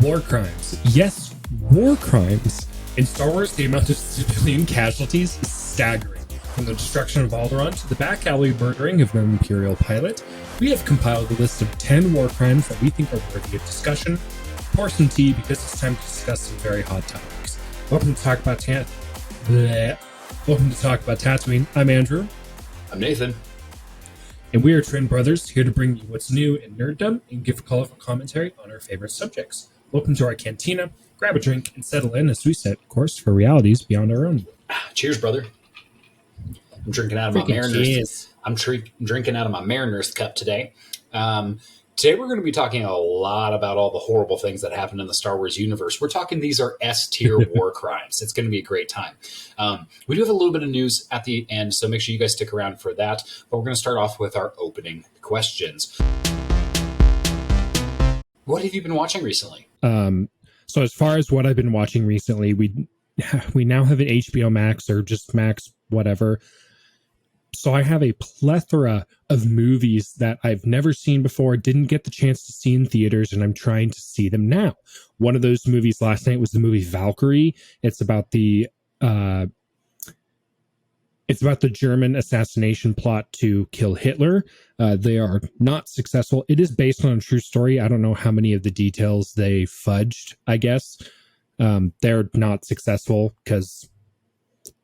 War crimes. Yes, war crimes. In Star Wars, the amount of civilian casualties is staggering. From the destruction of Alderaan to the back alley murdering of an Imperial pilot, we have compiled a list of 10 war crimes that we think are worthy of discussion. Pour some tea because it's time to discuss some very hot topics. Welcome to Talk About Welcome to Talk About Tatooine. I'm Andrew. I'm Nathan. And we are twin brothers here to bring you what's new in nerddom and give a colorful commentary on our favorite subjects. Welcome to our cantina. Grab a drink and settle in as we set course for realities beyond our own. Cheers, brother. I'm drinking out of my Mariners. I'm drinking out of my Mariners cup today. Today we're going to be talking a lot about all the horrible things that happened in the Star Wars universe. We're talking these are S-tier war crimes. It's going to be a great time. We do have a little bit of news at the end, so make sure you guys stick around for that. But we're going to start off with our opening questions. What have you been watching recently? So as far as what I've been watching recently, we now have an HBO Max or just Max, whatever. So I have a plethora of movies that I've never seen before, didn't get the chance to see in theaters, and I'm trying to see them now. One of those movies last night was the movie Valkyrie. It's about the German assassination plot to kill Hitler. They are not successful. It is based on a true story. I don't know how many of the details they fudged, I guess. They're not successful because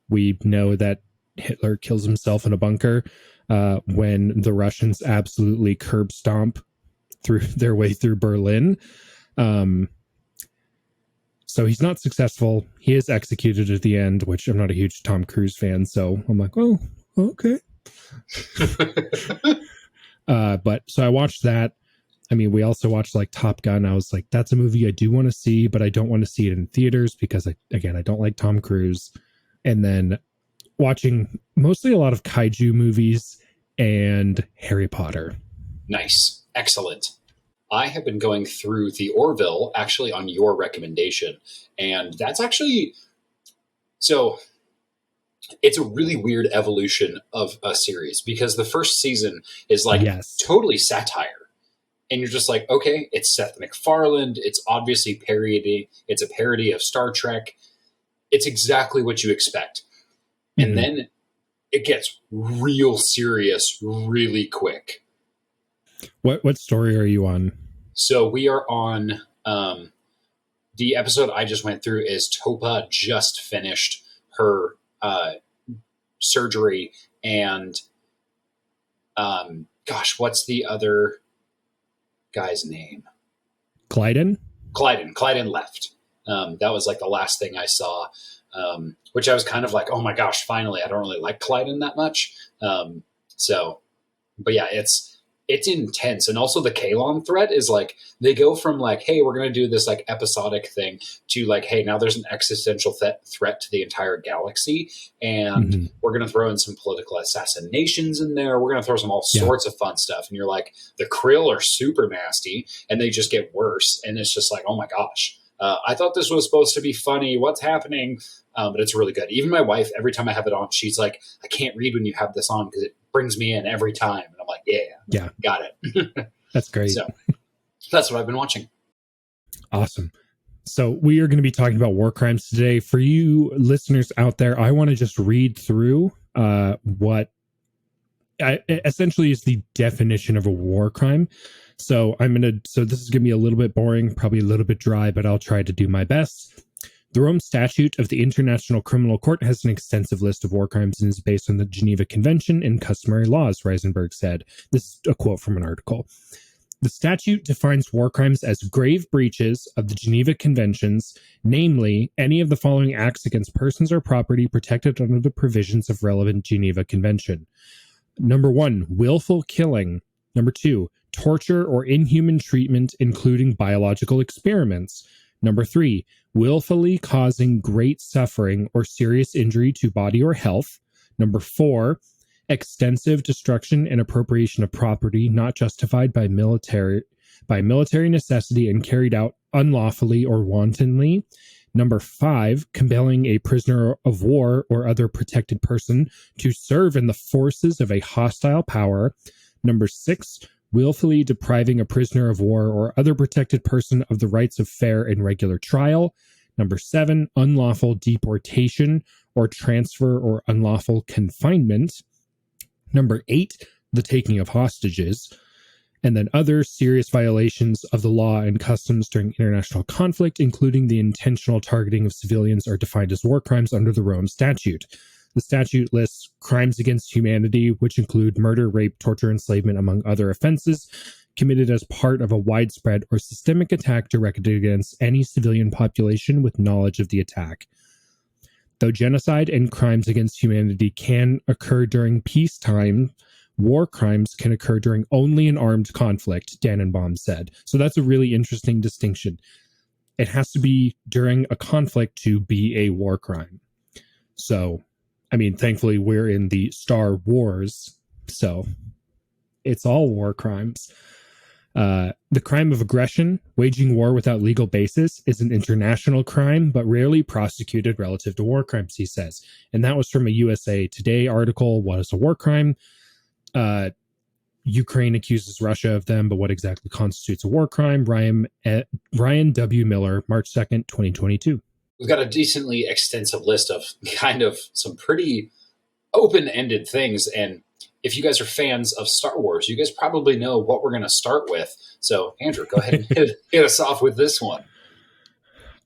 we know that Hitler kills himself in a bunker when the Russians absolutely curb stomp through their way through Berlin. So he's not successful. He is executed at the end, which I'm not a huge Tom Cruise fan, so I'm like, oh, okay. But so I watched that. I mean, we also watched like Top Gun. I was like, that's a movie I do want to see, but I don't want to see it in theaters because I don't like Tom Cruise. And then watching mostly a lot of kaiju movies and Harry Potter. Nice. Excellent. I have been going through the Orville actually on your recommendation. And that's actually, so it's a really weird evolution of a series because the first season is like totally satire. And you're just like, okay, it's Seth MacFarlane. It's obviously parody. It's a parody of Star Trek. It's exactly what you expect. And then it gets real serious really quick. What story are you on? So we are on the episode I just went through is Topa just finished her surgery and what's the other guy's name? Clyden left. That was like the last thing I saw. Which I was kind of like, oh my gosh, finally, I don't really like Clyden that much. But yeah, it's intense. And also the Kalon threat is like, they go from like, hey, we're going to do this like episodic thing to like, hey, now there's an existential threat to the entire galaxy. And we're going to throw in some political assassinations in there. We're going to throw some all sorts of fun stuff. And you're like, the Krill are super nasty and they just get worse. And it's just like, oh my gosh. I thought this was supposed to be funny. What's happening? But it's really good. Even my wife, every time I have it on, she's like, I can't read when you have this on because it brings me in every time. And I'm like, yeah, got it. That's great. So that's what I've been watching. Awesome. So we are going to be talking about war crimes today. For you listeners out there, I want to just read through what essentially is the definition of a war crime. So this is going to be a little bit boring, probably a little bit dry, but I'll try to do my best. The Rome Statute of the International Criminal Court has an extensive list of war crimes and is based on the Geneva Convention and customary laws, Reisenberg said. This is a quote from an article. The statute defines war crimes as grave breaches of the Geneva Conventions, namely, any of the following acts against persons or property protected under the provisions of relevant Geneva Convention. Number 1, willful killing. Number 2, torture or inhuman treatment, including biological experiments. Number 3, willfully causing great suffering or serious injury to body or health. Number 4, extensive destruction and appropriation of property not justified by military necessity and carried out unlawfully or wantonly. Number 5, compelling a prisoner of war or other protected person to serve in the forces of a hostile power. Number 6, willfully depriving a prisoner of war or other protected person of the rights of fair and regular trial. Number 7, unlawful deportation or transfer or unlawful confinement. Number 8, the taking of hostages. And then other serious violations of the law and customs during international conflict, including the intentional targeting of civilians, are defined as war crimes under the Rome Statute. The statute lists crimes against humanity, which include murder, rape, torture, enslavement, among other offenses, committed as part of a widespread or systemic attack directed against any civilian population with knowledge of the attack. Though genocide and crimes against humanity can occur during peacetime, war crimes can occur during only an armed conflict, Dannenbaum said. So that's a really interesting distinction. It has to be during a conflict to be a war crime. So, I mean, thankfully we're in the Star Wars, so it's all war crimes. The crime of aggression, waging war without legal basis, is an international crime, but rarely prosecuted relative to war crimes, he says. And that was from a USA Today article. What is a war crime? Ukraine accuses Russia of them, but what exactly constitutes a war crime? Ryan W. Miller, March 2nd, 2022. We've got a decently extensive list of kind of some pretty open-ended things. And if you guys are fans of Star Wars, you guys probably know what we're going to start with. So, Andrew, go ahead and hit us off with this one.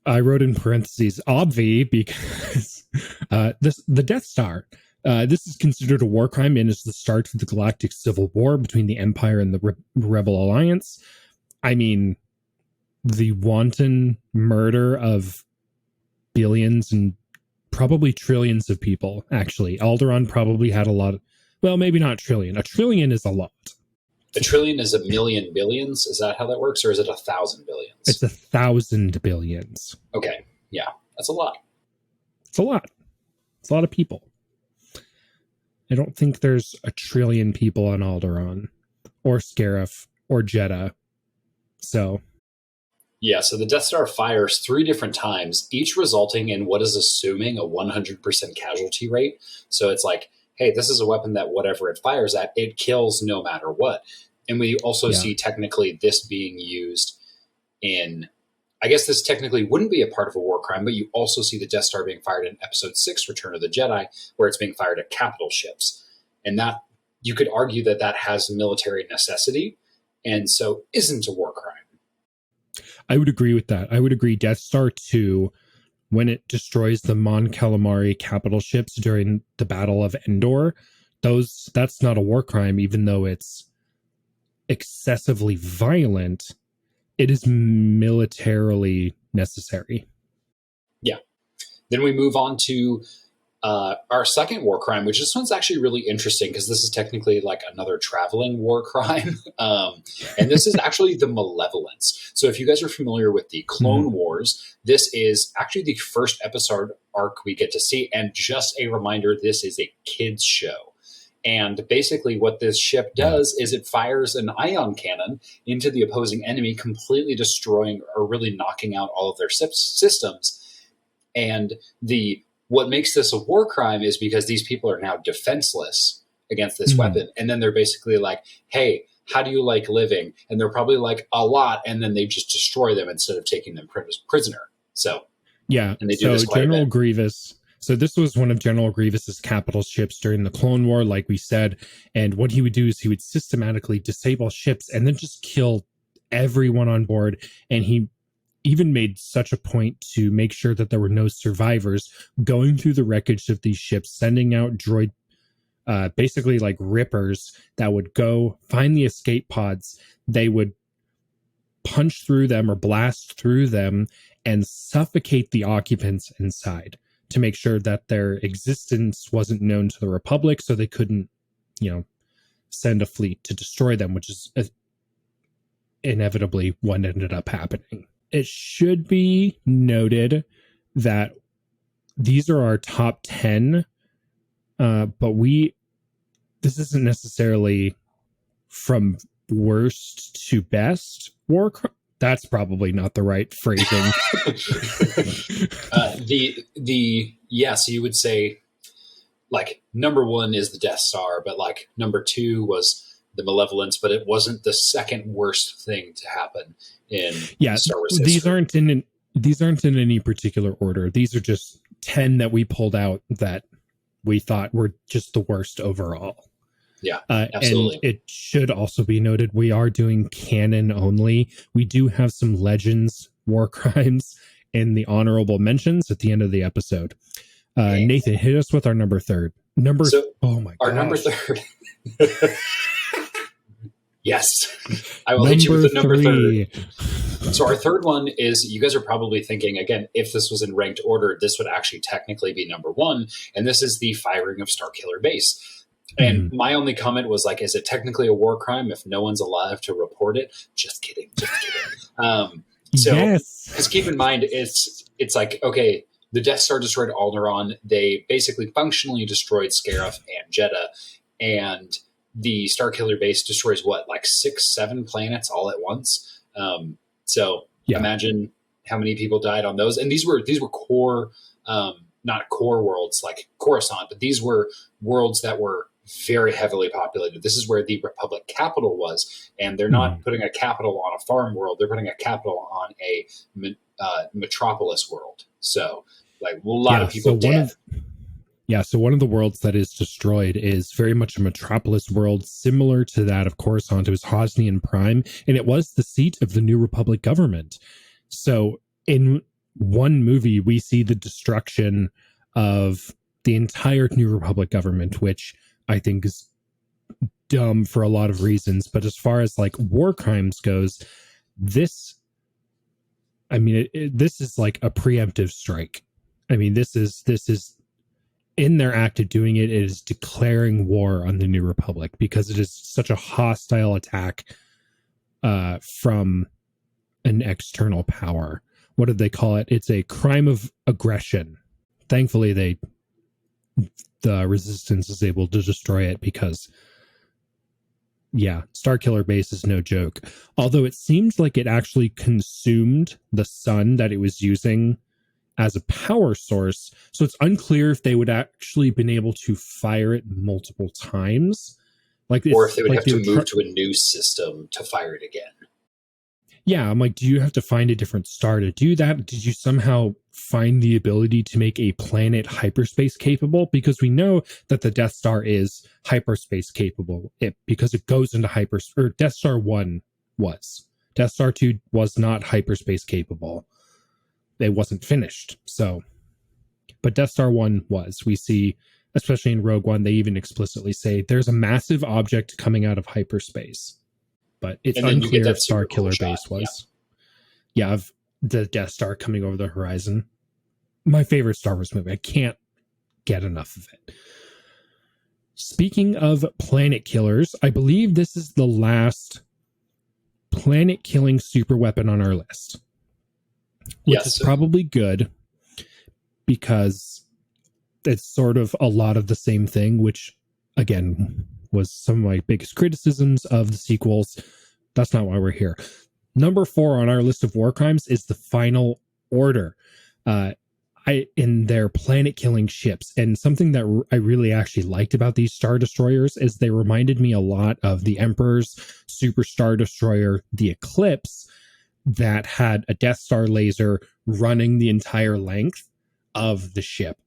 I wrote in parentheses, obvi, because the Death Star. This is considered a war crime and is the start of the galactic civil war between the Empire and the Rebel Alliance. I mean, the wanton murder of billions and probably trillions of people, actually. Alderaan probably had a lot of, well, maybe not trillion. A trillion is a lot. A trillion is a million billions? Is that how that works? Or is it 1,000 billions? It's 1,000 billions. Okay. Yeah. That's a lot. It's a lot. It's a lot of people. I don't think there's a trillion people on Alderaan or Scarif or Jeddah. So. Yeah, so the Death Star fires 3 different times, each resulting in what is assuming a 100% casualty rate. So it's like, hey, this is a weapon that whatever it fires at, it kills no matter what. And we also see technically this being used in, I guess this technically wouldn't be a part of a war crime, but you also see the Death Star being fired in Episode 6, Return of the Jedi, where it's being fired at capital ships. And that, you could argue that that has military necessity, and so isn't a war crime. I would agree with that. I would agree Death Star 2, when it destroys the Mon Calamari capital ships during the Battle of Endor, that's not a war crime, even though it's excessively violent. It is militarily necessary. Yeah. Then we move on to our second war crime, which this one's actually really interesting because this is technically like another traveling war crime. And this is actually the Malevolence. So if you guys are familiar with the Clone Wars, this is actually the first episode arc we get to see. And just a reminder, this is a kids show. And basically what this ship does is it fires an ion cannon into the opposing enemy, completely destroying or really knocking out all of their systems. And what makes this a war crime is because these people are now defenseless against this weapon. And then they're basically like, hey, how do you like living? And they're probably like, a lot. And then they just destroy them instead of taking them prisoner. So, yeah. And they do this quite General a bit. Grievous. So this was one of General Grievous's capital ships during the Clone War, like we said. And what he would do is he would systematically disable ships and then just kill everyone on board. And he even made such a point to make sure that there were no survivors, going through the wreckage of these ships, sending out droid, basically like rippers that would go find the escape pods. They would punch through them or blast through them and suffocate the occupants inside to make sure that their existence wasn't known to the Republic, so they couldn't, send a fleet to destroy them, which is inevitably what ended up happening. It should be noted that these are our top 10, but this isn't necessarily from worst to best war crime. That's probably not the right phrasing. So you would say like number 1 is the Death Star, but like number 2 was the malevolence, but it wasn't the second worst thing to happen in Star Wars history. These aren't in any particular order. These are just 10 that we pulled out that we thought were just the worst overall. Yeah, absolutely. And it should also be noted, we are doing canon only. We do have some Legends war crimes in the honorable mentions at the end of the episode. Nathan, hit us with our number third. Oh my god. Our number third. Yes. I will hit you with the number third. So our third one is, you guys are probably thinking, again, if this was in ranked order, this would actually technically be number one. And this is the firing of Starkiller Base. And my only comment was like, is it technically a war crime if no one's alive to report it? Just kidding. Because keep in mind, it's like, okay, the Death Star destroyed Alderaan. They basically functionally destroyed Scarif and Jeddah. And the Starkiller Base destroys like 6-7 planets all at once. Imagine how many people died on those. And these were core, not core worlds like Coruscant, but these were worlds that were very heavily populated. This is where the Republic capital was, and they're not putting a capital on a farm world. They're putting a capital on a metropolis world. So like a lot of people dead. So one of the worlds that is destroyed is very much a metropolis world, similar to that of Coruscant. It was Hosnian Prime, and it was the seat of the New Republic government. So in one movie, we see the destruction of the entire New Republic government, which I think is dumb for a lot of reasons. But as far as like war crimes goes, this is like a preemptive strike. I mean, this is in their act of doing it, it is declaring war on the New Republic because it is such a hostile attack from an external power. What did they call it? It's a crime of aggression. Thankfully, the Resistance is able to destroy it because, Starkiller Base is no joke. Although it seems like it actually consumed the sun that it was using as a power source, so it's unclear if they would actually been able to fire it multiple times, or if they would have to move to a new system to fire it again. Yeah, I'm like, do you have to find a different star to do that? Did you somehow find the ability to make a planet hyperspace capable? Because we know that the Death Star is hyperspace capable because it goes into hyperspace. Or Death Star 1 was. Death Star 2 was not hyperspace capable. It wasn't finished. But Death Star 1 was. We see, especially in Rogue One, they even explicitly say there's a massive object coming out of hyperspace. But it's unclear if Starkiller Base was. Of the Death Star coming over the horizon. My favorite Star Wars movie. I can't get enough of it. Speaking of planet killers, I believe this is the last planet-killing super weapon on our list. Which is probably good because it's sort of a lot of the same thing, which, again, was some of my biggest criticisms of the sequels. That's not why we're here. Number 4 on our list of war crimes is the Final Order. In their planet-killing ships. And something that I really actually liked about these Star Destroyers is they reminded me a lot of the Emperor's Super Star Destroyer, the Eclipse, that had a Death Star laser running the entire length of the ship.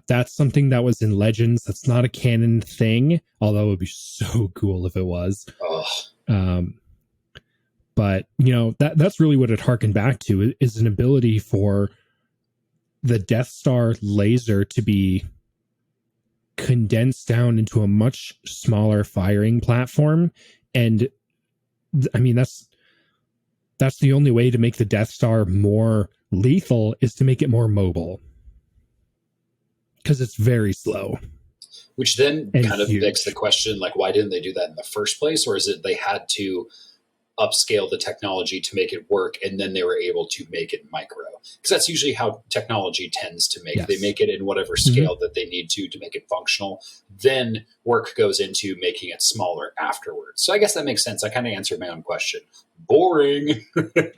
That's something that was in Legends. That's not a canon thing, although it would be so cool if it was. But, that's really what it harkened back to, is an ability for the Death Star laser to be condensed down into a much smaller firing platform. And, that's the only way to make the Death Star more lethal, is to make it more mobile. Because it's very slow. Which then kind of begs the question, like, why didn't they do that in the first place? Or is it they had to upscale the technology to make it work, and then they were able to make it micro? Because that's usually how technology tends to make. Yes. They make it in whatever scale that they need to make it functional. Then work goes into making it smaller afterwards. So I guess that makes sense. I kind of answered my own question. Boring.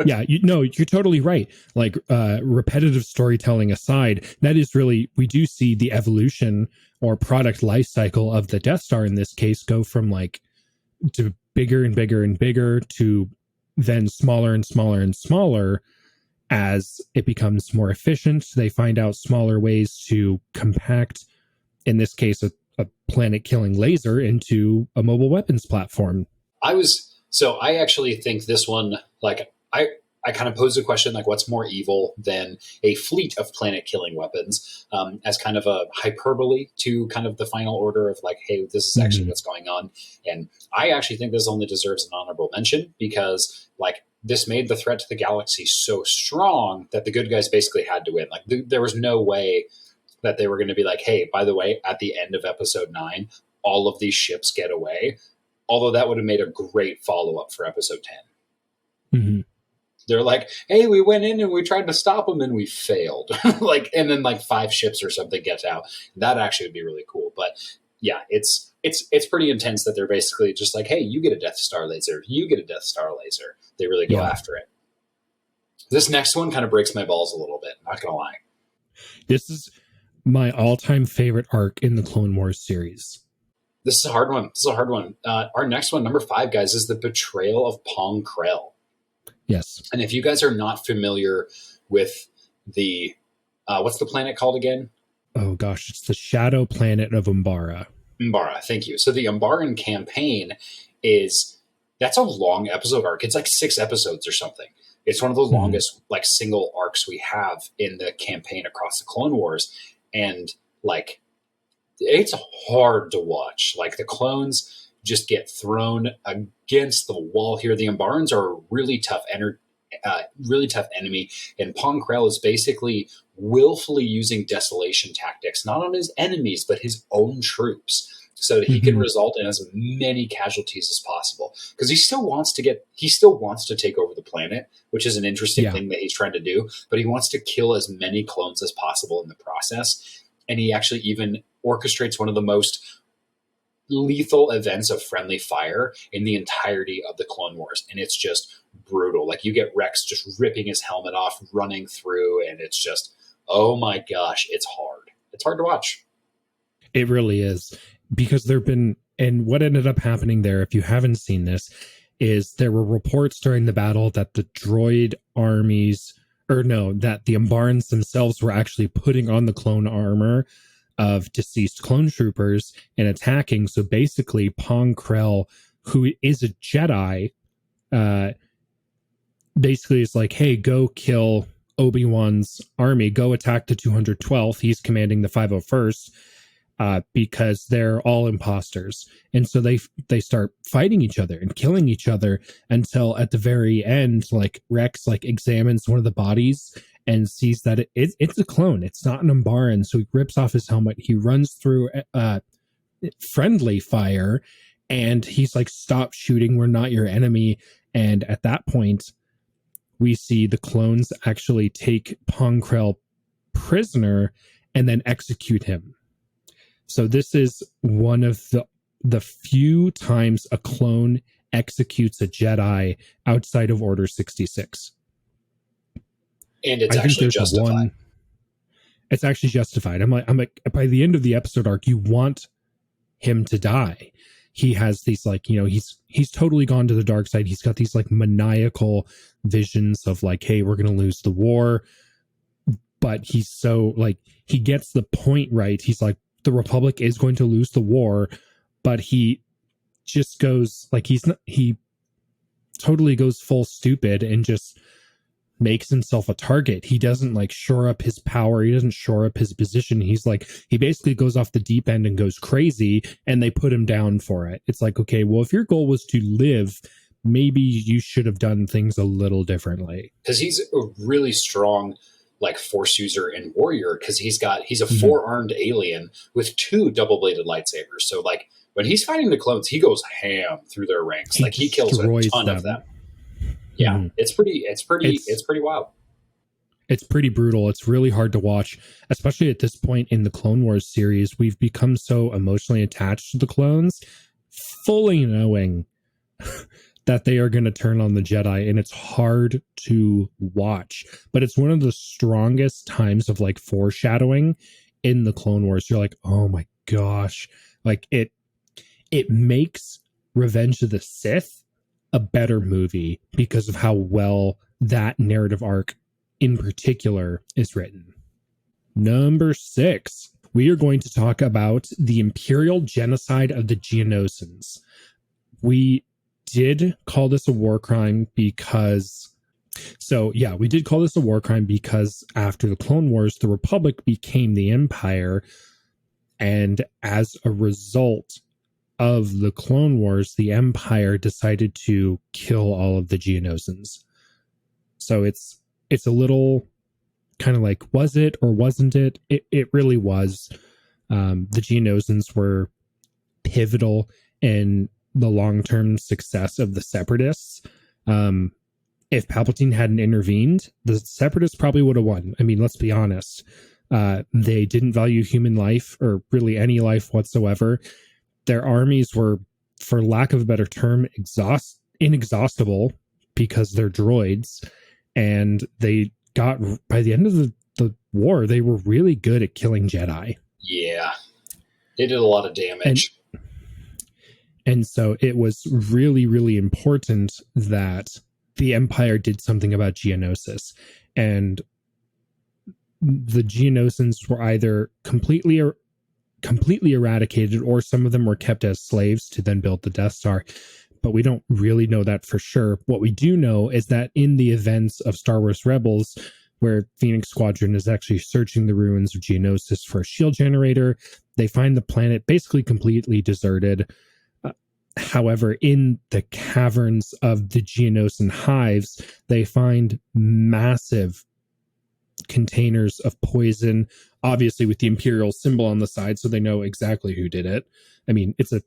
Yeah, you're totally right. Like, repetitive storytelling aside, that is really, we do see the evolution or product life cycle of the Death Star in this case go from like to bigger and bigger and bigger to then smaller and smaller and smaller. As it becomes more efficient, they find out smaller ways to compact, in this case, a planet-killing laser into a mobile weapons platform. I actually think this one, like, I kind of posed a question like, what's more evil than a fleet of planet-killing weapons, as kind of a hyperbole to kind of the final order of like, hey, this is actually what's going on. And I actually think this only deserves an honorable mention because like this made the threat to the galaxy so strong that the good guys basically had to win. Like there was no way that they were going to be like, hey, by the way, at the end of episode 9, all of these ships get away. Although that would have made a great follow-up for episode 10. Mm-hmm. They're like, hey, we went in and we tried to stop them and we failed. Like, and then like 5 ships or something gets out. That actually would be really cool. But yeah, it's pretty intense that they're basically just like, hey, you get a Death Star laser. You get a Death Star laser. They really go after it. This next one kind of breaks my balls a little bit. Not going to lie. This is my all-time favorite arc in the Clone Wars series. This is a hard one. Our next one, number 5, guys, is the betrayal of Pong Krell. Yes. And if you guys are not familiar with the, what's the planet called again? Oh gosh, it's the shadow planet of Umbara. Umbara, thank you. So the Umbaran campaign that's a long episode arc. It's like 6 episodes or something. It's one of the longest like single arcs we have in the campaign across the Clone Wars. And like, it's hard to watch. Like the clones just get thrown against the wall here. The Umbarans are a really tough enemy, and Pong Krell is basically willfully using desolation tactics, not on his enemies, but his own troops, so that he can result in as many casualties as possible. Because he still wants to take over the planet, which is an interesting thing that he's trying to do, but he wants to kill as many clones as possible in the process. And he actually even orchestrates one of the most lethal events of friendly fire in the entirety of the Clone Wars. And it's just brutal. Like you get Rex just ripping his helmet off, running through, and it's just, oh my gosh, it's hard. It's hard to watch. It really is. Because and what ended up happening there, if you haven't seen this, is there were reports during the battle that the droid armies, that the Umbarans themselves were actually putting on the clone armor of deceased clone troopers and attacking. So basically, Pong Krell, who is a Jedi, basically is like, hey, go kill Obi-Wan's army, go attack the 212th. He's commanding the 501st, because they're all imposters. And so they start fighting each other and killing each other until at the very end, like Rex like examines one of the bodies and sees that it's a clone. It's not an Umbaran. So he rips off his helmet. He runs through friendly fire, and he's like, stop shooting. We're not your enemy. And at that point, we see the clones actually take Pong Krell prisoner and then execute him. So this is one of the few times a clone executes a Jedi outside of Order 66. And it's actually justified. It's actually justified. I'm like, by the end of the episode arc, you want him to die. He has these like, he's totally gone to the dark side. He's got these like maniacal visions of like, hey, we're going to lose the war. But he's so like, he gets the point right. He's like, the Republic is going to lose the war, but he just goes like, he totally goes full stupid and just makes himself a target. He doesn't like shore up his power. He doesn't shore up his position. He's like, he basically goes off the deep end and goes crazy, and they put him down for it. It's like, okay, well, if your goal was to live, maybe you should have done things a little differently. Because he's a really strong like force user and warrior, because he's a 4-armed alien with 2 double-bladed lightsabers. So like when he's fighting the clones, he goes ham through their ranks. Like he kills a ton of them. Yeah, it's pretty wild. It's pretty brutal. It's really hard to watch, especially at this point in the Clone Wars series. We've become so emotionally attached to the clones, fully knowing that they are going to turn on the Jedi, and it's hard to watch. But it's one of the strongest times of like foreshadowing in the Clone Wars. You're like, oh my gosh, like it makes Revenge of the Sith a better movie because of how well that narrative arc in particular is written. Number 6, we are going to talk about the Imperial genocide of the Geonosians. We did call this a war crime because we did call this a war crime because after the Clone Wars, the Republic became the Empire. And as a result of the Clone Wars, the Empire decided to kill all of the Geonosians. So it's a little kind of like, was it or wasn't it? It really was. The Geonosians were pivotal in the long-term success of the Separatists. If Palpatine hadn't intervened, the Separatists probably would have won. I mean, let's be honest. They didn't value human life or really any life whatsoever. Their armies were, for lack of a better term, inexhaustible because they're droids. And they got, by the end of the war, they were really good at killing Jedi. Yeah. They did a lot of damage. And so it was really, really important that the Empire did something about Geonosis. And the Geonosians were either completely eradicated, or some of them were kept as slaves to then build the Death Star. But we don't really know that for sure. What we do know is that in the events of Star Wars Rebels, where Phoenix Squadron is actually searching the ruins of Geonosis for a shield generator, they find the planet basically completely deserted. However, in the caverns of the Geonosian hives, they find massive containers of poison, obviously with the Imperial symbol on the side, so they know exactly who did it. I mean, it's a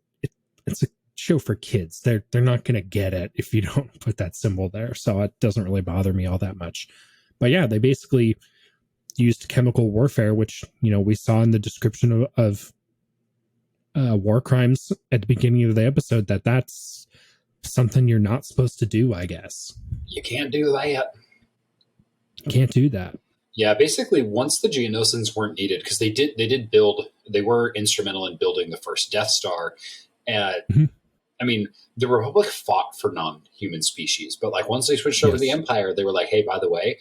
show for kids. They're not going to get it if you don't put that symbol there, so it doesn't really bother me all that much. But yeah, they basically used chemical warfare, which, you know, we saw in the description of war crimes at the beginning of the episode, that's something you're not supposed to do, I guess. You can't do that. Can't do that. Yeah, basically, once the Geonosians weren't needed, because they were instrumental in building the first Death Star. And I mean, the Republic fought for non-human species, but like once they switched over to the Empire, they were like, hey, by the way,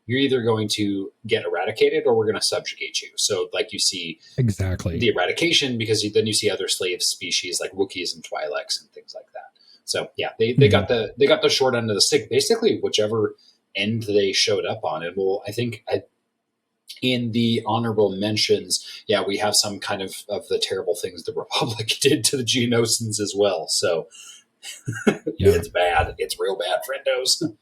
you're either going to get eradicated or we're going to subjugate you. So like you see exactly the eradication, because then you see other slave species like Wookiees and Twi'leks and things like that. So yeah, they got the short end of the stick, basically whichever end they showed up on. And I think in the honorable mentions, yeah, we have some kind of the terrible things the Republic did to the Geonosians as well. So it's bad. It's real bad, friendos.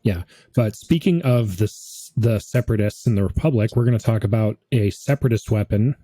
Yeah. But speaking of the Separatists and the Republic, we're going to talk about a Separatist weapon.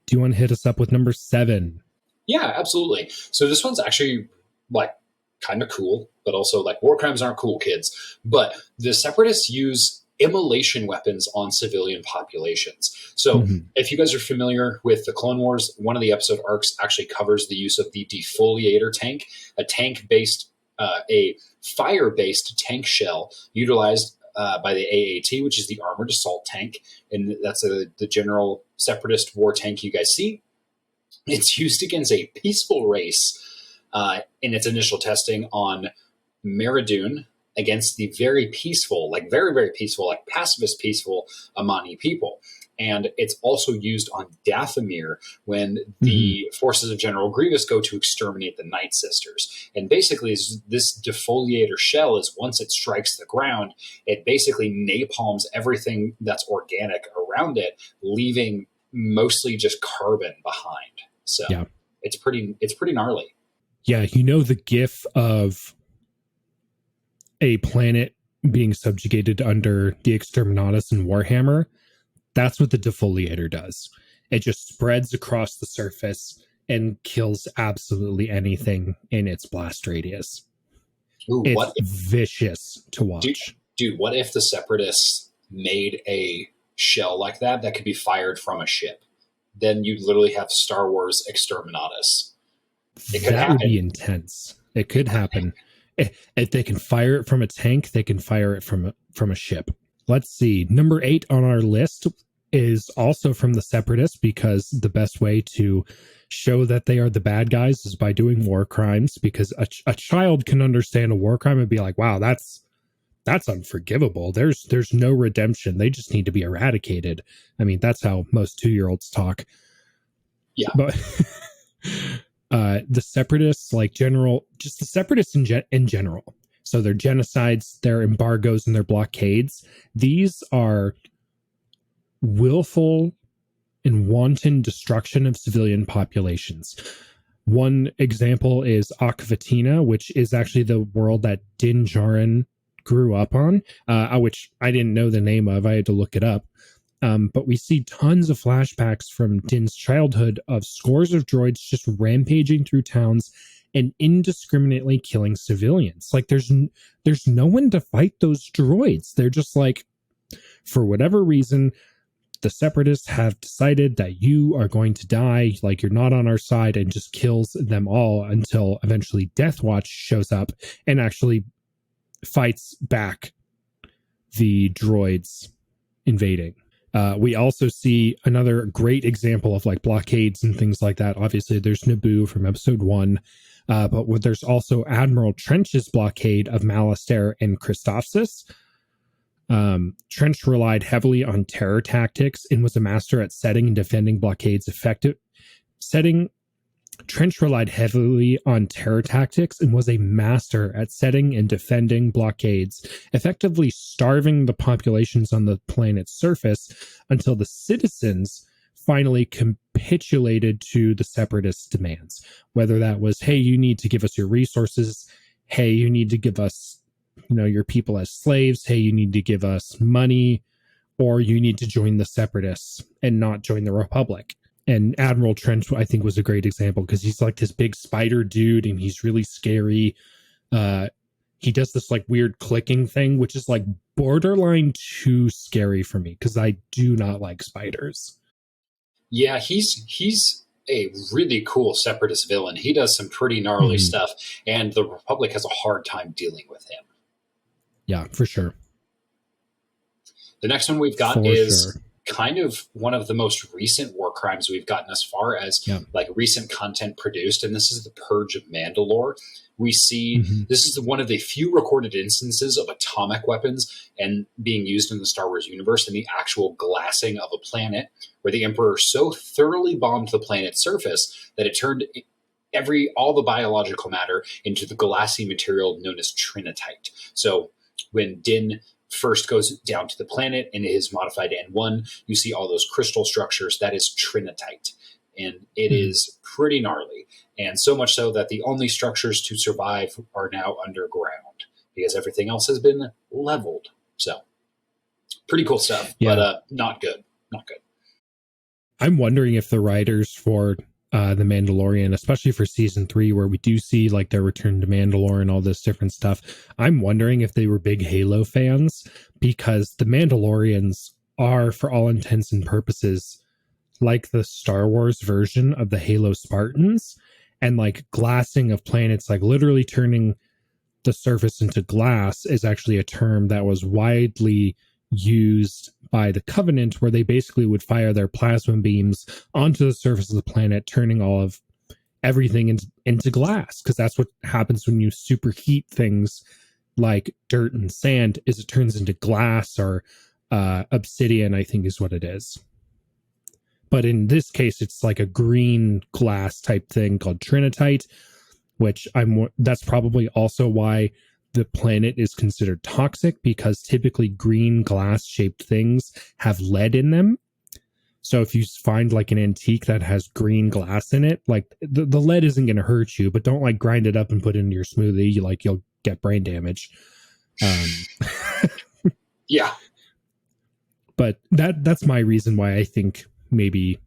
Do you want to hit us up with number 7? Yeah, absolutely. So this one's actually like kind of cool, but also like war crimes aren't cool, kids. But the Separatists use immolation weapons on civilian populations. So if you guys are familiar with the Clone Wars, one of the episode arcs actually covers the use of the defoliator tank, a fire-based tank shell utilized by the AAT, which is the Armored Assault Tank. And that's the general Separatist war tank you guys see. It's used against a peaceful race in its initial testing on Meridoon, against the very peaceful, like very, very peaceful, like pacifist peaceful Amani people. And it's also used on Dathomir when the forces of General Grievous go to exterminate the Night Sisters. And basically this defoliator shell is, once it strikes the ground, it basically napalms everything that's organic around it, leaving mostly just carbon behind. So it's pretty gnarly. Yeah, you know the gif of a planet being subjugated under the Exterminatus and Warhammer? That's what the defoliator does. It just spreads across the surface and kills absolutely anything in its blast radius. Ooh, it's vicious to watch. Dude, what if the Separatists made a shell like that could be fired from a ship? Then you'd literally have Star Wars Exterminatus. That would be intense. It could happen. If they can fire it from a tank, they can fire it from a ship. Let's see. Number 8 on our list, is also from the Separatists, because the best way to show that they are the bad guys is by doing war crimes, because a child can understand a war crime and be like, wow, that's unforgivable. There's no redemption. They just need to be eradicated. I mean, that's how most 2-year-olds talk. Yeah. But the Separatists, like just the Separatists in general. So their genocides, their embargoes, and their blockades, these are willful and wanton destruction of civilian populations. One example is Akvatina, which is actually the world that Din Djarin grew up on, which I didn't know the name of. I had to look it up. But we see tons of flashbacks from Din's childhood of scores of droids just rampaging through towns and indiscriminately killing civilians. Like there's no one to fight those droids. They're just like, for whatever reason, the Separatists have decided that you are going to die, like you're not on our side, and just kills them all until eventually Death Watch shows up and actually fights back the droids invading. We also see another great example of like blockades and things like that. Obviously, there's Naboo from episode 1, but there's also Admiral Trench's blockade of Malastare and Christophsis. Trench relied heavily on terror tactics and was a master at setting and defending blockades Trench relied heavily on terror tactics and was a master at setting and defending blockades, effectively starving the populations on the planet's surface until the citizens finally capitulated to the Separatists' demands. Whether that was, hey, you need to give us your resources. Hey, you need to give us, your people as slaves. Hey, you need to give us money, or you need to join the Separatists and not join the Republic. And Admiral Trench, I think, was a great example because he's like this big spider dude and he's really scary. He does this like weird clicking thing, which is like borderline too scary for me because I do not like spiders. Yeah, he's a really cool Separatist villain. He does some pretty gnarly stuff, and the Republic has a hard time dealing with him. Yeah, for sure. The next one we've got is kind of one of the most recent war crimes we've gotten as far as like recent content produced, and this is the Purge of Mandalore. We see this is one of the few recorded instances of atomic weapons and being used in the Star Wars universe, and the actual glassing of a planet where the Emperor so thoroughly bombed the planet's surface that it turned all the biological matter into the glassy material known as trinitite. So when Din first goes down to the planet in his modified N1, you see all those crystal structures. That is trinitite, and it is pretty gnarly. And so much so that the only structures to survive are now underground because everything else has been leveled. So pretty cool stuff, but not good. Not good. I'm wondering if the writers for The Mandalorian, especially for season 3, where we do see like their return to Mandalore and all this different stuff, I'm wondering if they were big Halo fans, because the Mandalorians are, for all intents and purposes, like the Star Wars version of the Halo Spartans, and like glassing of planets, like literally turning the surface into glass, is actually a term that was widely used by the Covenant, where they basically would fire their plasma beams onto the surface of the planet, turning all of everything into glass, because that's what happens when you superheat things like dirt and sand, is it turns into glass, or obsidian, I think is what it is. But in this case, it's like a green glass type thing called trinitite, which that's probably also why the planet is considered toxic, because typically green glass shaped things have lead in them. So if you find like an antique that has green glass in it, like the lead isn't going to hurt you, but don't like grind it up and put it into your smoothie. You'll get brain damage. Yeah. But that's my reason why I think maybe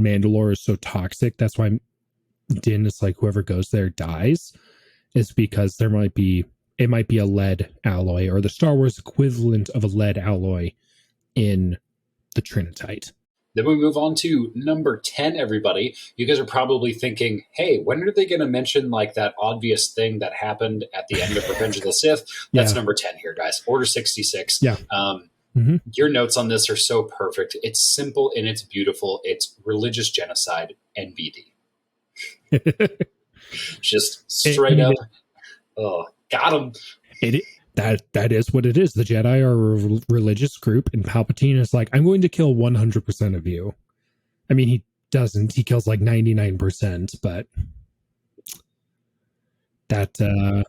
Mandalore is so toxic. That's why Din is like, whoever goes there dies, is because it might be a lead alloy, or the Star Wars equivalent of a lead alloy in the trinitite. Then we move on to number 10, everybody. You guys are probably thinking, hey, when are they going to mention like that obvious thing that happened at the end of Revenge of the Sith? That's number 10 here, guys. Order 66. Yeah. Your notes on this are so perfect. It's simple and it's beautiful. It's religious genocide and BD. Just straight up. Oh, got him. That is what it is. The Jedi are a religious group, and Palpatine is like, I'm going to kill 100% of you. I mean, he doesn't. He kills like 99%, but that,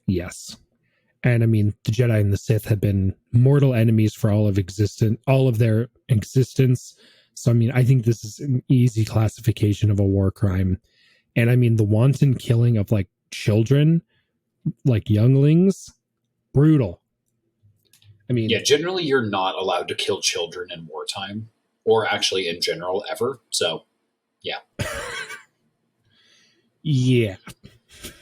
yes. And I mean, the Jedi and the Sith have been mortal enemies for all of their existence. So I mean, I think this is an easy classification of a war crime. And I mean, the wanton killing of like children, like younglings, brutal. I mean, yeah, generally you're not allowed to kill children in wartime, or actually in general ever. So, yeah. Yeah.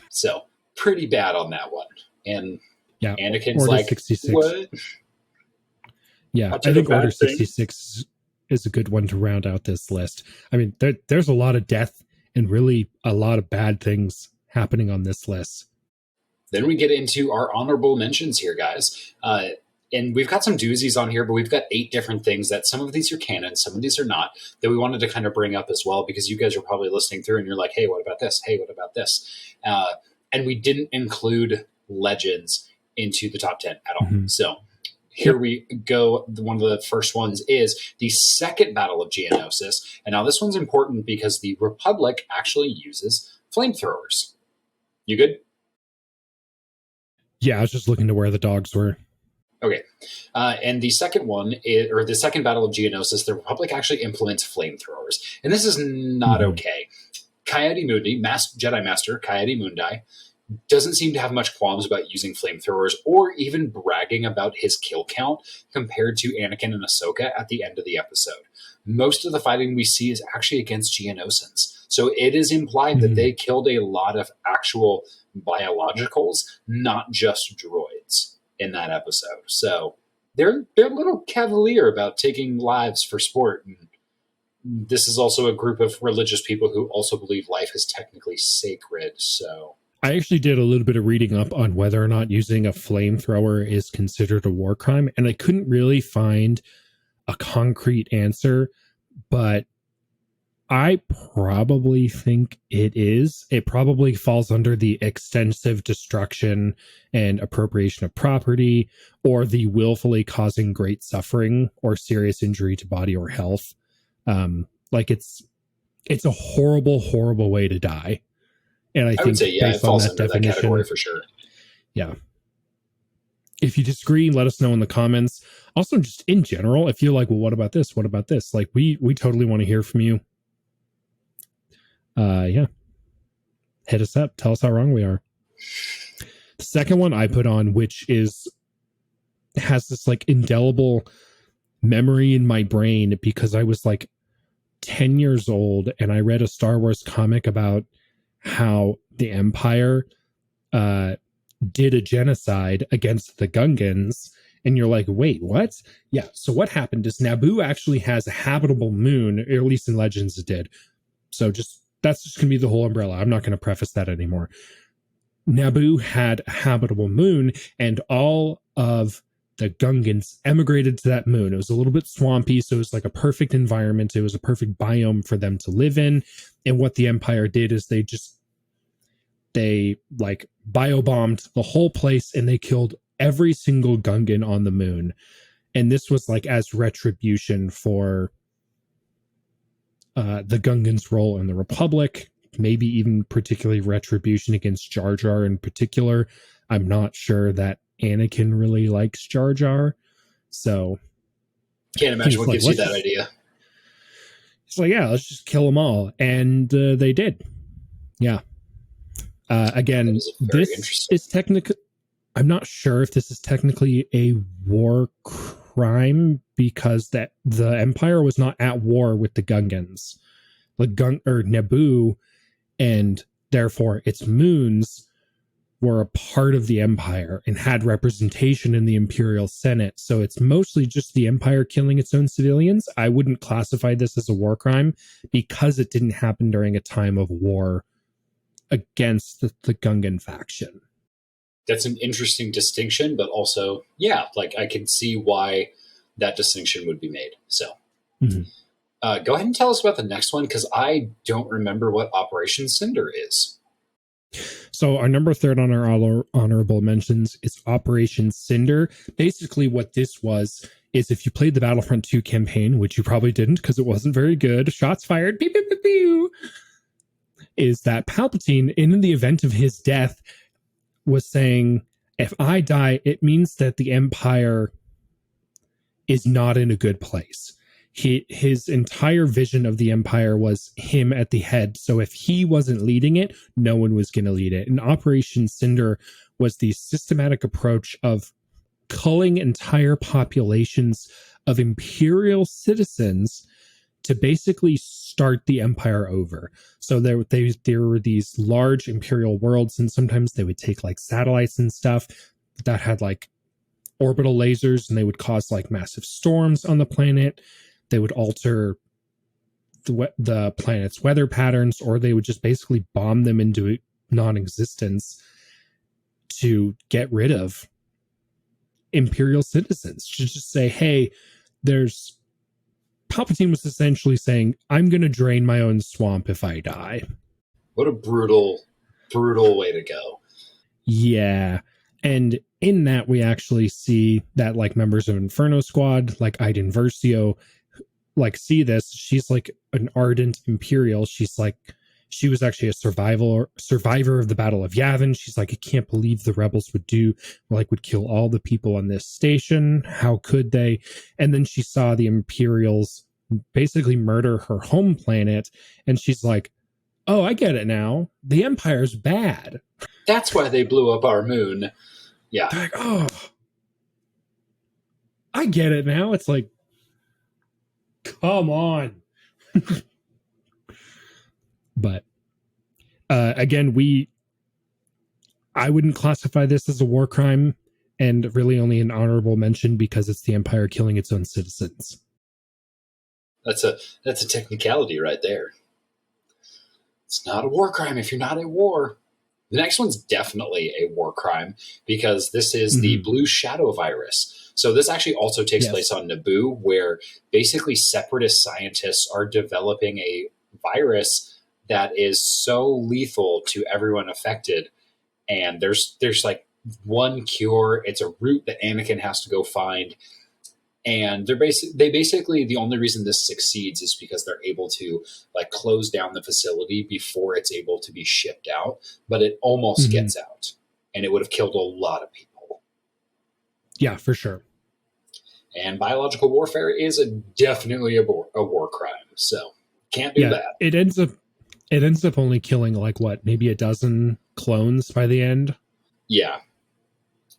So pretty bad on that one. And yeah, Anakin's Order like, 66. what? Yeah, I think Order 66 is a good one to round out this list. I mean, there's a lot of death and really a lot of bad things happening on this list. Then we get into our honorable mentions here, guys. And we've got some doozies on here, but we've got 8 different things that some of these are canon, some of these are not, that we wanted to kind of bring up as well, because you guys are probably listening through and you're like, hey, what about this? Hey, what about this? And we didn't include Legends into the top 10 at all. Mm-hmm. So here we go. One of the first ones is the second Battle of Geonosis. And now this one's important because the Republic actually uses flamethrowers. You good? Yeah, I was just looking to where the dogs were. Okay. And the second one, the second Battle of Geonosis, the Republic actually implements flamethrowers. And this is not okay. Coyote Mundi, Jedi Master Coyote Mundi, doesn't seem to have much qualms about using flamethrowers or even bragging about his kill count compared to Anakin and Ahsoka at the end of the episode. Most of the fighting we see is actually against Geonosans. So it is implied that they killed a lot of actual biologicals, not just droids, in that episode. So they're a little cavalier about taking lives for sport. And this is also a group of religious people who also believe life is technically sacred. So I actually did a little bit of reading up on whether or not using a flamethrower is considered a war crime, and I couldn't really find a concrete answer, but I probably think it is. It probably falls under the extensive destruction and appropriation of property, or the willfully causing great suffering or serious injury to body or health. Like it's a horrible, horrible way to die. And I think would say, yeah, it falls under that category for sure. Yeah. If you disagree, let us know in the comments. Also, just in general, if you're like, well, what about this? What about this? Like, we totally want to hear from you. Yeah. Hit us up. Tell us how wrong we are. The second one I put on, which has this like indelible memory in my brain because I was like 10 years old and I read a Star Wars comic about how the Empire did a genocide against the Gungans. And you're like, wait, what? Yeah. So what happened is Naboo actually has a habitable moon, or at least in Legends it did. So that's just going to be the whole umbrella. I'm not going to preface that anymore. Naboo had a habitable moon, and all of the Gungans emigrated to that moon. It was a little bit swampy, so it was like a perfect environment. It was a perfect biome for them to live in. And what the Empire did is they like biobombed the whole place, and they killed every single Gungan on the moon. And this was like as retribution for the Gungans' role in the Republic, maybe even particularly retribution against Jar Jar in particular. I'm not sure that Anakin really likes Jar Jar, so can't imagine what gives you that idea. It's like, yeah, let's just kill them all, and they did. Yeah. Again, this is technically, I'm not sure if this is technically a war crime because that the Empire was not at war with the Gungans. Naboo, and therefore its moons were a part of the Empire and had representation in the Imperial Senate. So it's mostly just the Empire killing its own civilians. I wouldn't classify this as a war crime because it didn't happen during a time of war against the Gungan faction. That's an interesting distinction, but also, yeah, like I can see why that distinction would be made. So Mhm. go ahead and tell us about the next one, because I don't remember what Operation Cinder is. So our number third on our honorable mentions is Operation Cinder. Basically, what this was is if you played the Battlefront 2 campaign, which you probably didn't because it wasn't very good, shots fired, pew, pew, pew, pew, is that Palpatine, in the event of his death, was saying, if I die, it means that the Empire is not in a good place. His entire vision of the Empire was him at the head. So if he wasn't leading it, no one was going to lead it. And Operation Cinder was the systematic approach of culling entire populations of Imperial citizens to basically start the Empire over. So there were these large Imperial worlds, and sometimes they would take like satellites and stuff that had like orbital lasers, and they would cause like massive storms on the planet. They would alter the planet's weather patterns, or they would just basically bomb them into non-existence to get rid of Imperial citizens. To just say, hey, there's Palpatine was essentially saying, I'm going to drain my own swamp if I die. What a brutal, brutal way to go. Yeah. And in that, we actually see that like members of Inferno Squad, like Iden Versio, like see this. She's like an ardent Imperial. She's like, she was actually a survivor of the Battle of Yavin. She's like, I can't believe the rebels would kill all the people on this station. How could they? And then she saw the Imperials basically murder her home planet, and she's like, oh, I get it now. The Empire's bad. That's why they blew up our moon. Yeah. They're like, oh, I get it now. It's like, come on. But again, I wouldn't classify this as a war crime, and really only an honorable mention because it's the Empire killing its own citizens. That's a technicality right there. It's not a war crime if you're not at war. The next one's definitely a war crime because this is the Blue Shadow virus. So this actually also takes place on Naboo, where basically separatist scientists are developing a virus that is so lethal to everyone affected. And there's like one cure. It's a route that Anakin has to go find. And they basically the only reason this succeeds is because they're able to like close down the facility before it's able to be shipped out, but it almost gets out, and it would have killed a lot of people. Yeah, for sure. And biological warfare is definitely a war crime, so can't do that. It ends up only killing like what, maybe a dozen clones by the end. Yeah,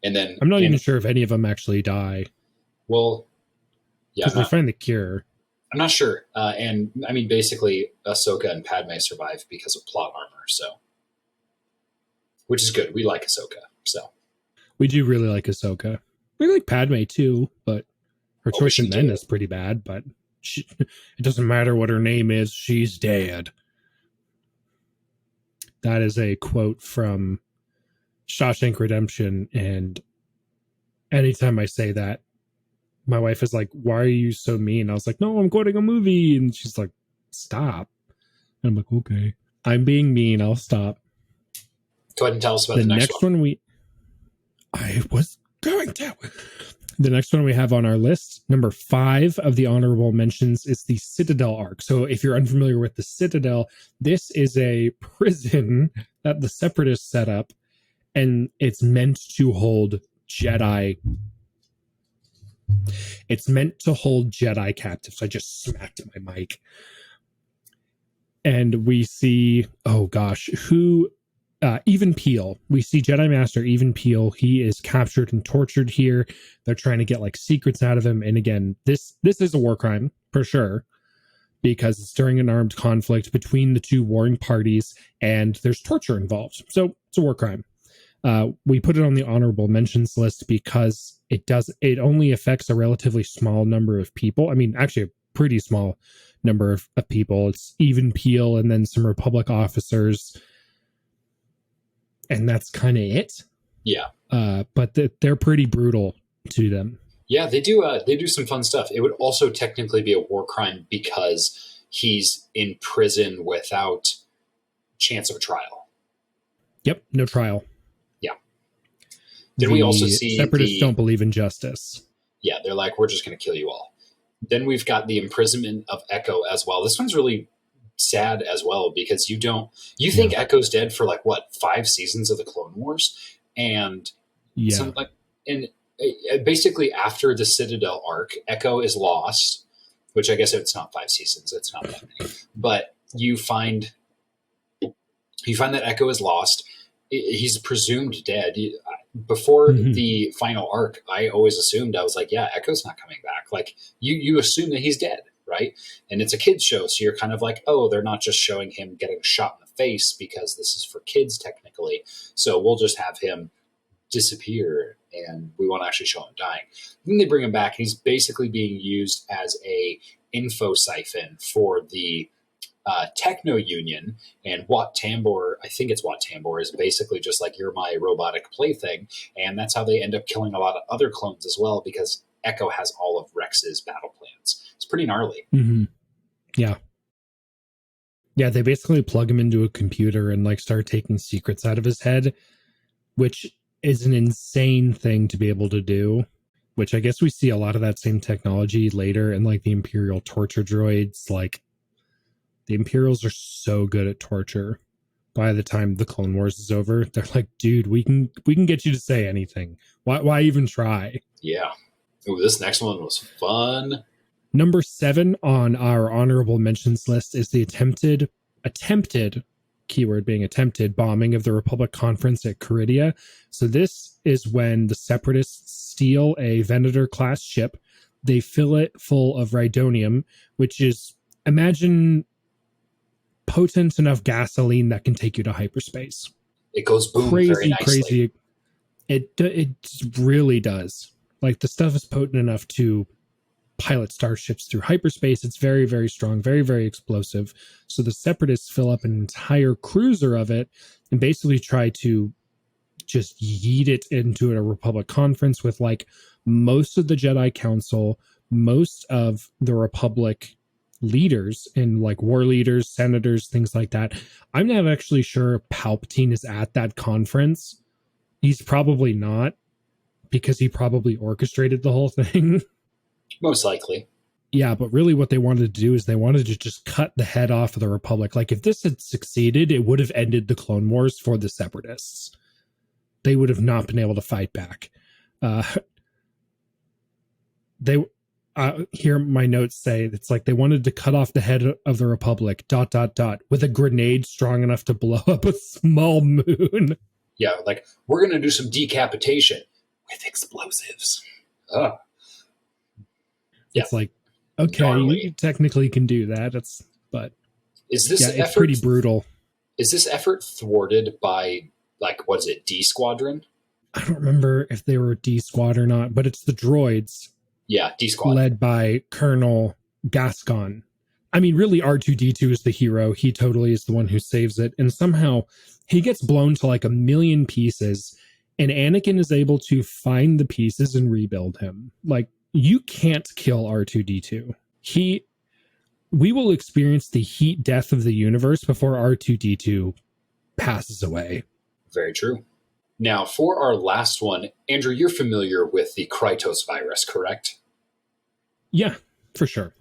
and then I'm not even sure if any of them actually die. Well, yeah, because they find the cure. I'm not sure. And I mean, basically, Ahsoka and Padme survive because of plot armor, so which is good. We like Ahsoka, so we do really like Ahsoka. We like Padme too, but her choice in men is pretty bad. But it doesn't matter what her name is; she's dead. That is a quote from Shawshank Redemption, and anytime I say that, my wife is like, why are you so mean? I was like, no, I'm quoting a movie. And she's like, stop. And I'm like, okay, I'm being mean. I'll stop. Go ahead and tell us about the next one. I was going to. The next one we have on our list, number 5 of the honorable mentions, is the Citadel arc. So if you're unfamiliar with the Citadel, this is a prison that the Separatists set up, and it's meant to hold Jedi. It's meant to hold Jedi captives. I just smacked my mic. And we see, Even Peel. We see Jedi Master Even Peel. He is captured and tortured here. They're trying to get like secrets out of him. And again, this is a war crime for sure, because it's during an armed conflict between the two warring parties, and there's torture involved. So it's a war crime. We put it on the honorable mentions list because it only affects a relatively small number of people. I mean, actually a pretty small number of people. It's Even Peel and then some Republic officers. And that's kind of it. Yeah. but they're pretty brutal to them. Yeah, they do. They do some fun stuff. It would also technically be a war crime because he's in prison without chance of a trial. Yep, no trial. Yeah. Then we also The see separatists don't believe in justice. Yeah, they're like, we're just going to kill you all. Then we've got the imprisonment of Echo as well. This one's really sad as well because you think Echo's dead for like what 5 seasons of the Clone Wars, and Yeah. and basically after the Citadel arc, Echo is lost, which I guess it's not 5 seasons, it's not that many, but you find that Echo is lost. He's presumed dead. Before the final arc, I always assumed, I was like, yeah, Echo's not coming back. Like you assume that he's dead, right? And it's a kid's show, so you're kind of like, oh, they're not just showing him getting shot in the face because this is for kids technically. So we'll just have him disappear and we won't actually show him dying. Then they bring him back and he's basically being used as a info siphon for the Techno Union, and Wat Tambor, I think it's Wat Tambor, is basically just like, you're my robotic plaything. And that's how they end up killing a lot of other clones as well, because Echo has all of Rex's battle plans. It's pretty gnarly. Mm-hmm. Yeah. Yeah, they basically plug him into a computer and like start taking secrets out of his head, which is an insane thing to be able to do. Which I guess we see a lot of that same technology later in like the Imperial torture droids. Like, the Imperials are so good at torture. By the time the Clone Wars is over, they're like, dude, we can get you to say anything. Why even try? Yeah. Ooh, this next one was fun. Number 7 on our honorable mentions list is the attempted, keyword being attempted, bombing of the Republic conference at Caridia. So this is when the Separatists steal a Venator-class ship. They fill it full of Rhydonium, which is, imagine potent enough gasoline that can take you to hyperspace. It goes boom very nicely. It really does. Like, the stuff is potent enough to pilot starships through hyperspace. It's very, very strong, very, very explosive. So the Separatists fill up an entire cruiser of it and basically try to just yeet it into a Republic conference with like most of the Jedi Council, most of the Republic leaders and like war leaders, senators, things like that. I'm not actually sure Palpatine is at that conference. He's probably not, because he probably orchestrated the whole thing. Most likely. Yeah, but really what they wanted to do is they wanted to just cut the head off of the Republic. Like, if this had succeeded, it would have ended the Clone Wars for the Separatists. They would have not been able to fight back. Here my notes say it's like they wanted to cut off the head of the Republic, ... with a grenade strong enough to blow up a small moon. Yeah, like, we're going to do some decapitation with explosives. Yeah. It's like, okay, gnarly. You technically can do that. But is this effort, it's pretty brutal. Is this effort thwarted by, like, what is it, D Squadron? I don't remember if they were D Squad or not, but it's the droids. Yeah, D Squad. Led by Colonel Gascon. I mean, really, R2-D2 is the hero. He totally is the one who saves it. And somehow he gets blown to like 1 million pieces, and Anakin is able to find the pieces and rebuild him. Like, you can't kill R2-D2. We will experience the heat death of the universe before R2-D2 passes away. Very true. Now, for our last one, Andrew, you're familiar with the Krytos virus, correct? Yeah, for sure.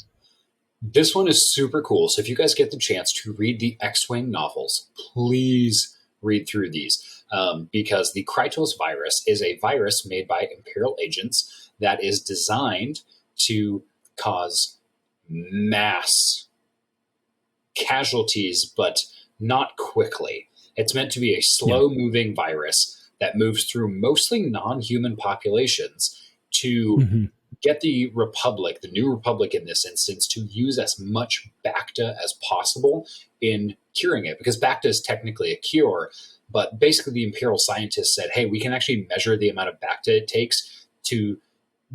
This one is super cool. So if you guys get the chance to read the X-Wing novels, please read through these, because the Krytos virus is a virus made by Imperial agents that is designed to cause mass casualties, but not quickly. It's meant to be a slow-moving virus that moves through mostly non-human populations to get the Republic, the New Republic in this instance, to use as much Bacta as possible in curing it. Because Bacta is technically a cure, but basically the Imperial scientists said, hey, we can actually measure the amount of Bacta it takes to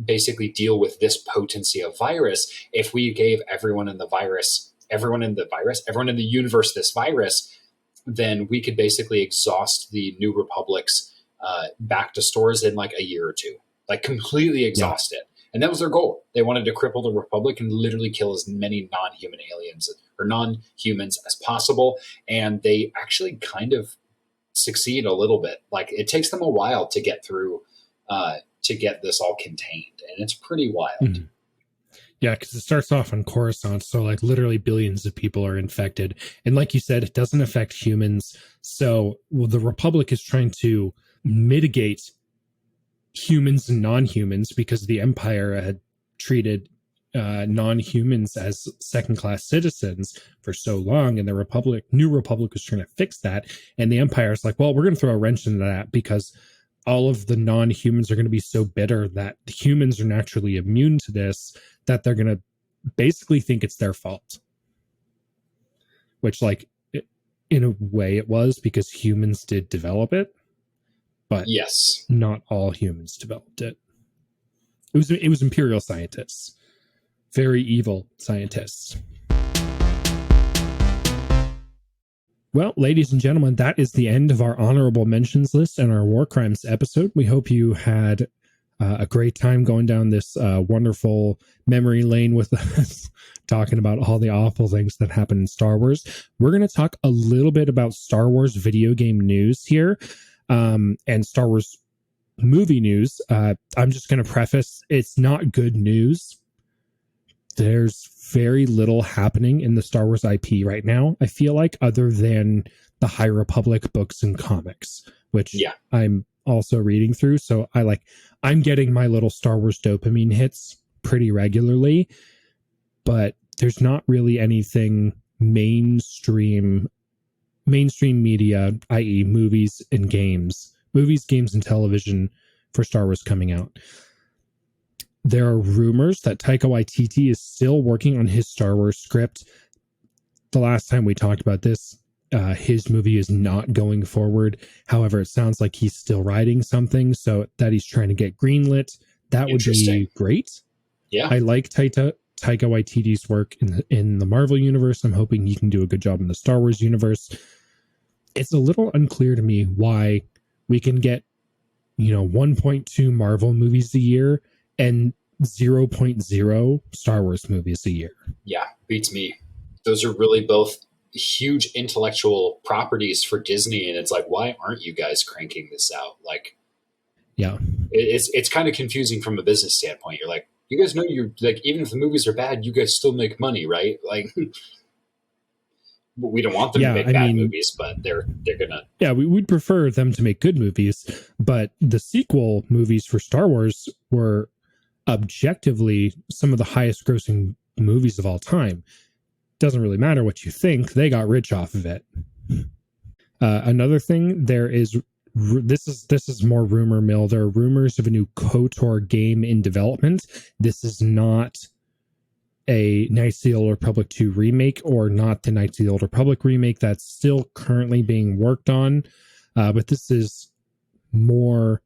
basically deal with this potency of virus. If we gave everyone in the universe this virus, then we could basically exhaust the New Republic's back to stores in like a year or two, like completely Yeah. exhaust it. And that was their goal. They wanted to cripple the Republic and literally kill as many non-human aliens or non-humans as possible. And they actually kind of succeed a little bit. Like it takes them a while to get through, to get this all contained, and it's pretty wild. Mm-hmm. Yeah, because it starts off on Coruscant, so like literally billions of people are infected, and like you said, it doesn't affect humans. So the Republic is trying to mitigate humans and non-humans because the Empire had treated non-humans as second-class citizens for so long, and the New Republic was trying to fix that, and the Empire is like, well, we're going to throw a wrench into that because all of the non-humans are going to be so bitter that the humans are naturally immune to this, that they're going to basically think it's their fault. Which, like, in a way it was, because humans did develop it, but yes, not all humans developed it. It was Imperial scientists, very evil scientists. Well, ladies and gentlemen, that is the end of our honorable mentions list and our war crimes episode. We hope you had a great time going down this wonderful memory lane with us, talking about all the awful things that happen in Star Wars. We're going to talk a little bit about Star Wars video game news here, and Star Wars movie news. I'm just going to preface, it's not good news. There's very little happening in the Star Wars IP right now, I feel like, other than the High Republic books and comics, which I'm also reading through. So I'm getting my little Star Wars dopamine hits pretty regularly, but there's not really anything mainstream media, i.e. movies, games, and television for Star Wars coming out. There are rumors that Taika Waititi is still working on his Star Wars script. The last time we talked about this, his movie is not going forward. However, it sounds like he's still writing something, so that he's trying to get greenlit. That would be great. Yeah, I like Taika Waititi's work in the Marvel universe. I'm hoping he can do a good job in the Star Wars universe. It's a little unclear to me why we can get, 1.2 Marvel movies a year and 0.0 Star Wars movies a year. Yeah, beats me. Those are really both huge intellectual properties for Disney, and it's like, why aren't you guys cranking this out? Like, yeah, it's kind of confusing from a business standpoint. You're like, you guys know, you're like, even if the movies are bad, you guys still make money, right? Like, we don't want them to make bad movies, but they're gonna. Yeah, we'd prefer them to make good movies, but the sequel movies for Star Wars were objectively some of the highest grossing movies of all time. Doesn't really matter what you think, they got rich off of it. Another thing, this is more rumor mill. There are rumors of a new KOTOR game in development. This is not a Knights of the Old Republic 2 remake, or not the Knights of the Old Republic remake. That's still currently being worked on, but this is more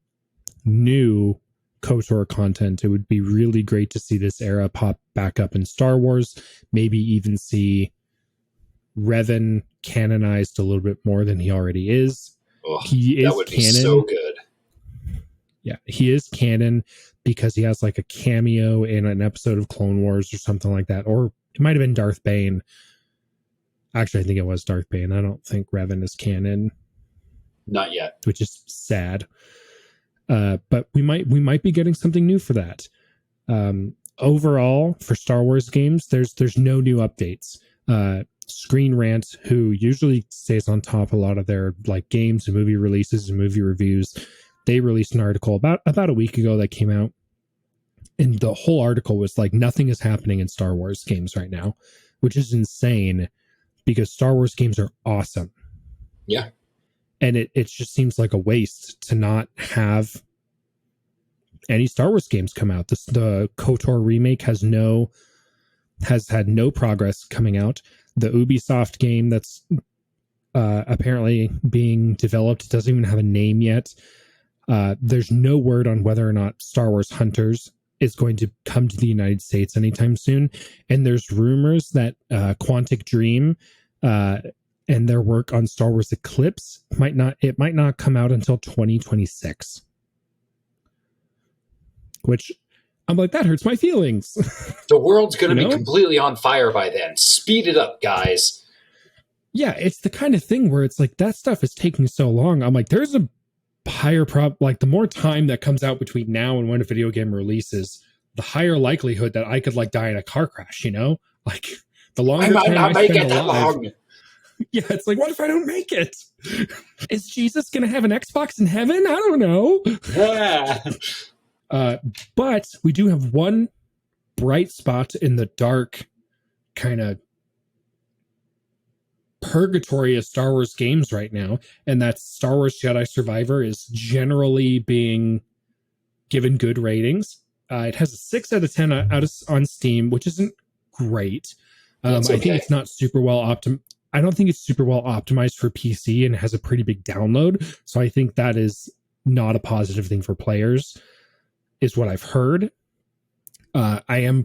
new KOTOR content. It would be really great to see this era pop back up in Star Wars. Maybe even see Revan canonized a little bit more than he already is. Oh, he is that would be canon. So good. Yeah, he is canon because he has like a cameo in an episode of Clone Wars or something like that. Or it might have been Darth Bane. Actually, I think it was Darth Bane. I don't think Revan is canon. Not yet. Which is sad. But we might be getting something new for that. Overall, for Star Wars games, there's no new updates. Screen Rant, who usually stays on top of a lot of their like games and movie releases and movie reviews, they released an article about a week ago that came out, and the whole article was like, nothing is happening in Star Wars games right now, which is insane because Star Wars games are awesome. Yeah. And it just seems like a waste to not have any Star Wars games come out. The KOTOR remake has had no progress coming out. The Ubisoft game that's apparently being developed doesn't even have a name yet. There's no word on whether or not Star Wars Hunters is going to come to the United States anytime soon. And there's rumors that Quantic Dream and their work on Star Wars Eclipse might not come out until 2026. Which I'm like, that hurts my feelings. The world's going to be completely on fire by then. Speed it up, guys. Yeah, it's the kind of thing where it's like, that stuff is taking so long. I'm like, there's a higher like the more time that comes out between now and when a video game releases, the higher likelihood that I could like die in a car crash, like the longer I might time not I make spend it that alive, long. Yeah, it's like, what if I don't make it? Is Jesus gonna have an Xbox in heaven? I don't know. Yeah. But we do have one bright spot in the dark kind of purgatory of Star Wars games right now, and that's Star Wars Jedi Survivor is generally being given good ratings. It has a 6 out of 10 on Steam, which isn't great. I think it's not super well optimized. I don't think it's super well optimized for PC, and it has a pretty big download. So I think that is not a positive thing for players, is what I've heard. I am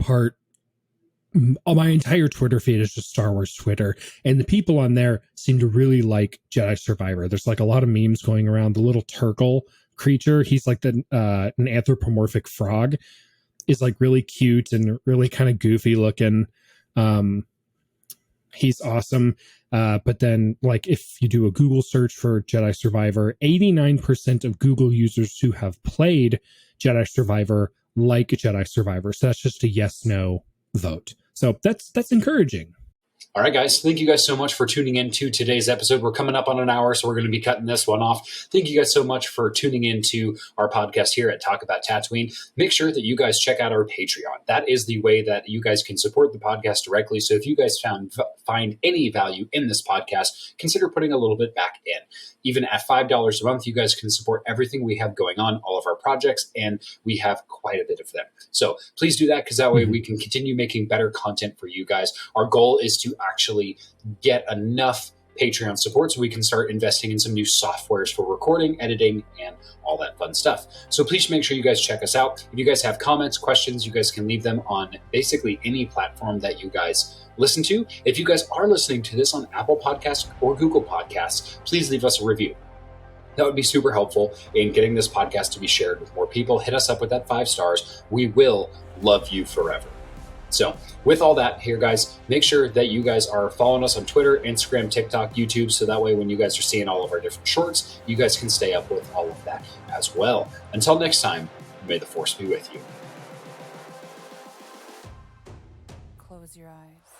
my entire Twitter feed is just Star Wars Twitter, and the people on there seem to really like Jedi Survivor. There's like a lot of memes going around. The little turtle creature, he's like an anthropomorphic frog, is like really cute and really kind of goofy looking. He's awesome. But then, like, if you do a Google search for Jedi Survivor, 89% of Google users who have played Jedi Survivor like Jedi Survivor. So that's just a yes/no vote. So that's encouraging. All right, guys. Thank you guys so much for tuning in to today's episode. We're coming up on an hour, so we're going to be cutting this one off. Thank you guys so much for tuning into our podcast here at Talk About Tatooine. Make sure that you guys check out our Patreon. That is the way that you guys can support the podcast directly. So if you guys find any value in this podcast, consider putting a little bit back in. Even at $5 a month, you guys can support everything we have going on, all of our projects, and we have quite a bit of them. So please do that, because that way we can continue making better content for you guys. Our goal is to actually get enough Patreon support so we can start investing in some new softwares for recording, editing, and all that fun stuff. So please make sure you guys check us out. If you guys have comments, questions, you guys can leave them on basically any platform that you guys listen to. If you guys are listening to this on Apple Podcasts or Google Podcasts, please leave us a review. That would be super helpful in getting this podcast to be shared with more people. Hit us up with that 5 stars. We will love you forever. So with all that here, guys, make sure that you guys are following us on Twitter, Instagram, TikTok, YouTube, so that way when you guys are seeing all of our different shorts, you guys can stay up with all of that as well. Until next time, may the Force be with you. Close your eyes.